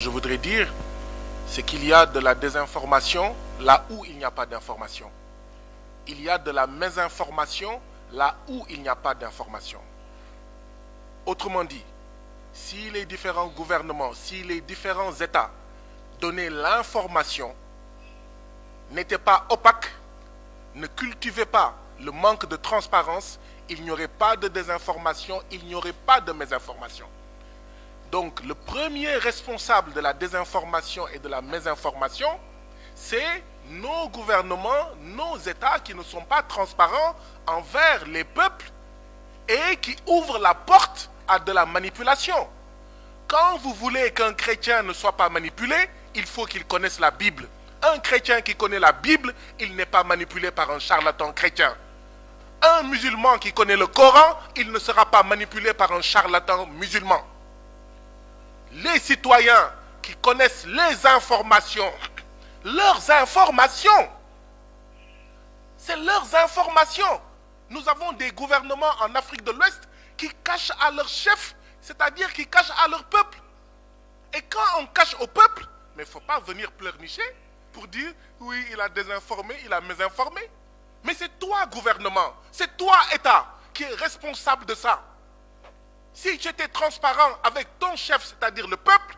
Je voudrais dire, c'est qu'il y a de la désinformation là où il n'y a pas d'information. Il y a de la mésinformation là où il n'y a pas d'information. Autrement dit, si les différents gouvernements, si les différents États donnaient l'information, n'étaient pas opaques, ne cultivaient pas le manque de transparence, il n'y aurait pas de désinformation, il n'y aurait pas de mésinformation. Donc, le premier responsable de la désinformation et de la mésinformation, c'est nos gouvernements, nos États qui ne sont pas transparents envers les peuples et qui ouvrent la porte à de la manipulation. Quand vous voulez qu'un chrétien ne soit pas manipulé, il faut qu'il connaisse la Bible. Un chrétien qui connaît la Bible, il n'est pas manipulé par un charlatan chrétien. Un musulman qui connaît le Coran, il ne sera pas manipulé par un charlatan musulman. Les citoyens qui connaissent les informations, leurs informations, c'est leurs informations. Nous avons des gouvernements en Afrique de l'Ouest qui cachent à leurs chefs, c'est-à-dire qui cachent à leur peuple. Et quand on cache au peuple, mais il ne faut pas venir pleurnicher pour dire oui, il a désinformé, il a mésinformé. Mais c'est toi, gouvernement, c'est toi, État, qui est responsable de ça. Si tu étais transparent avec ton chef, c'est-à-dire le peuple,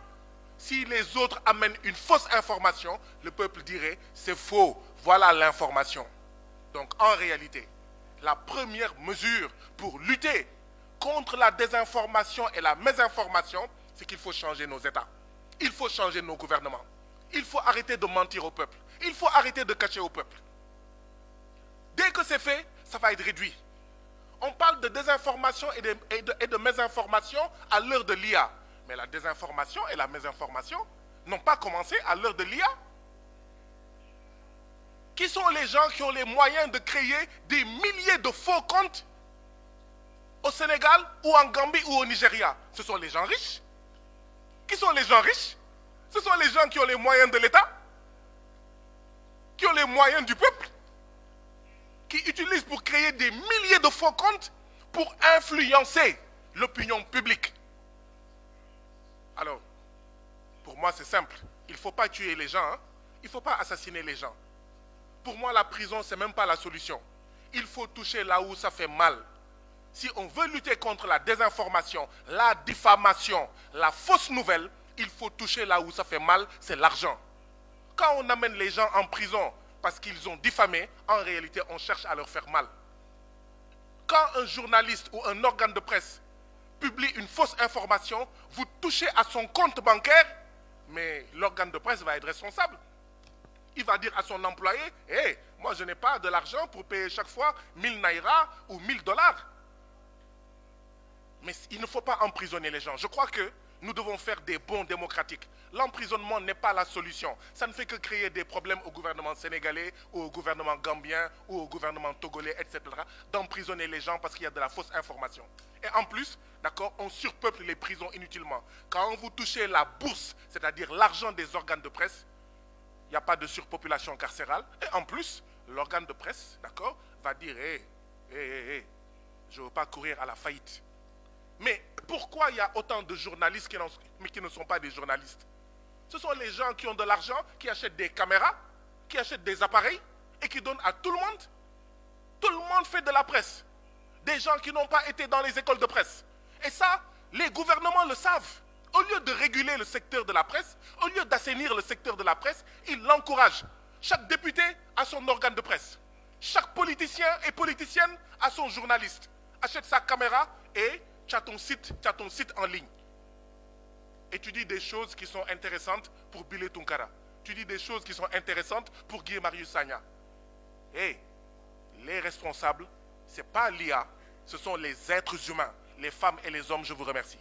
si les autres amènent une fausse information, le peuple dirait c'est faux, voilà l'information. Donc en réalité, la première mesure pour lutter contre la désinformation et la mésinformation, c'est qu'il faut changer nos États. Il faut changer nos gouvernements. Il faut arrêter de mentir au peuple. Il faut arrêter de cacher au peuple. Dès que c'est fait, ça va être réduit. On parle de désinformation et de mésinformation à l'heure de l'IA. Mais la désinformation et la mésinformation n'ont pas commencé à l'heure de l'IA. Qui sont les gens qui ont les moyens de créer des milliers de faux comptes au Sénégal ou en Gambie ou au Nigeria? Ce sont les gens riches. Qui sont les gens riches? Ce sont les gens qui ont les moyens de l'État, qui ont les moyens du peuple, qui utilisent pour créer des milliers de faux comptes pour influencer l'opinion publique. Alors, pour moi, c'est simple. Il ne faut pas tuer les gens, hein? Il ne faut pas assassiner les gens. Pour moi, la prison, ce n'est même pas la solution. Il faut toucher là où ça fait mal. Si on veut lutter contre la désinformation, la diffamation, la fausse nouvelle, il faut toucher là où ça fait mal, c'est l'argent. Quand on amène les gens en prison parce qu'ils ont diffamé, en réalité, on cherche à leur faire mal. Quand un journaliste ou un organe de presse publie une fausse information, vous touchez à son compte bancaire, mais l'organe de presse va être responsable. Il va dire à son employé, hey, moi je n'ai pas de l'argent pour payer chaque fois 1000 naira ou 1000 dollars. Mais il ne faut pas emprisonner les gens. Je crois que nous devons faire des bons démocratiques. L'emprisonnement n'est pas la solution. Ça ne fait que créer des problèmes au gouvernement sénégalais, ou au gouvernement gambien, ou au gouvernement togolais, etc. D'emprisonner les gens parce qu'il y a de la fausse information. Et en plus, d'accord, on surpeuple les prisons inutilement. Quand vous touchez la bourse, c'est-à-dire l'argent des organes de presse, il n'y a pas de surpopulation carcérale. Et en plus, l'organe de presse, d'accord, va dire, je ne veux pas courir à la faillite. Mais pourquoi il y a autant de journalistes qui ne sont pas des journalistes? Ce sont les gens qui ont de l'argent, qui achètent des caméras, qui achètent des appareils et qui donnent à tout le monde. Tout le monde fait de la presse. Des gens qui n'ont pas été dans les écoles de presse. Et ça, les gouvernements le savent. Au lieu de réguler le secteur de la presse, au lieu d'assainir le secteur de la presse, ils l'encouragent. Chaque député a son organe de presse. Chaque politicien et politicienne a son journaliste. Achète sa caméra et tu as ton site en ligne. Et tu dis des choses qui sont intéressantes pour Bilé Tunkara. Tu dis des choses qui sont intéressantes pour Guy Marius Sagna. Et les responsables, ce n'est pas l'IA, ce sont les êtres humains, les femmes et les hommes. Je vous remercie.